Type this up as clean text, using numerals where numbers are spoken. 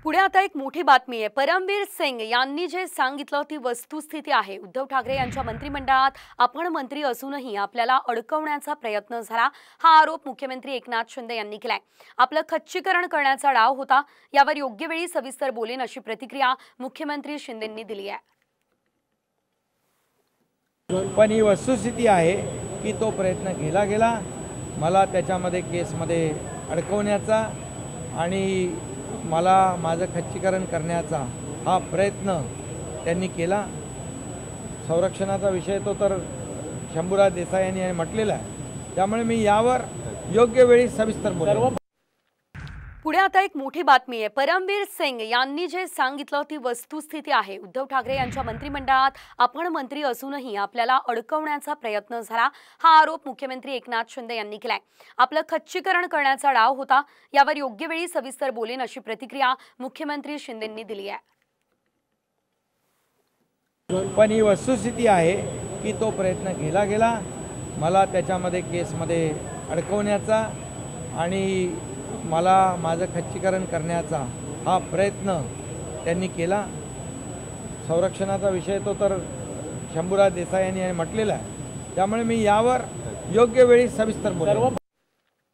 पुढे आता एक मोठी बातमी आहे। परमवीर सिंग यांनी जे सांगितलं ती वस्तुस्थिती आहे। उद्धव ठाकरे यांच्या मंत्रिमंडळात आपण मंत्री असूनही आपल्याला अडकवण्याचा प्रयत्न झाला, हा आरोप मुख्यमंत्री एकनाथ शिंदे यांनी केलाय। आपलं खच्चीकरण करण्याचा डाव होता, यावर योग्य वेळी सविस्तर बोलेन अशी प्रतिक्रिया मुख्यमंत्री शिंदेंनी दिली आहे। पण ही वस्तुस्थिती आहे की तो प्रयत्न केला गेला, मला त्याच्यामध्ये केसमध्ये अडकवण्याचा आणि मला माझं खच्चीकरण करण्याचा हा प्रयत्न त्यांनी केला। संरक्षणाचा विषय तो तर शंभूराज देसाई यांनी म्हटलेला आहे, त्यामुळे मी यावर योग्य वेळी सविस्तर बोलेन। पुढे आता एक मोठी बातमी आहे। परमवीर सिंग यांनी जे सांगितलं ती वस्तुस्थिती आहे। उद्धव ठाकरे यांच्या मंत्रिमंडळात आपण मंत्री असूनही आपल्याला अडकवण्याचा प्रयत्न झाला, हा आरोप मुख्यमंत्री एकनाथ शिंदे यांनी केलाय। आपलं खच्चीकरण करण्याचा डाव होता, यावर योग्य वेळी सविस्तर बोलेन अशी प्रतिक्रिया मुख्यमंत्री शिंदेंनी दिली आहे। पण ही वस्तुस्थिती आहे की तो प्रयत्न केला गेला, मला त्याच्यामध्ये केसमध्ये अडकवण्याचा आणि मला माझं खच्चीकरण करण्याचा हा प्रयत्न त्यांनी केला। संरक्षणाचा विषय तो तर शंभूराज देसाई यांनी म्हटलेला आहे, त्यामुळे मी यावर योग्य वेळी सविस्तर बोलेन।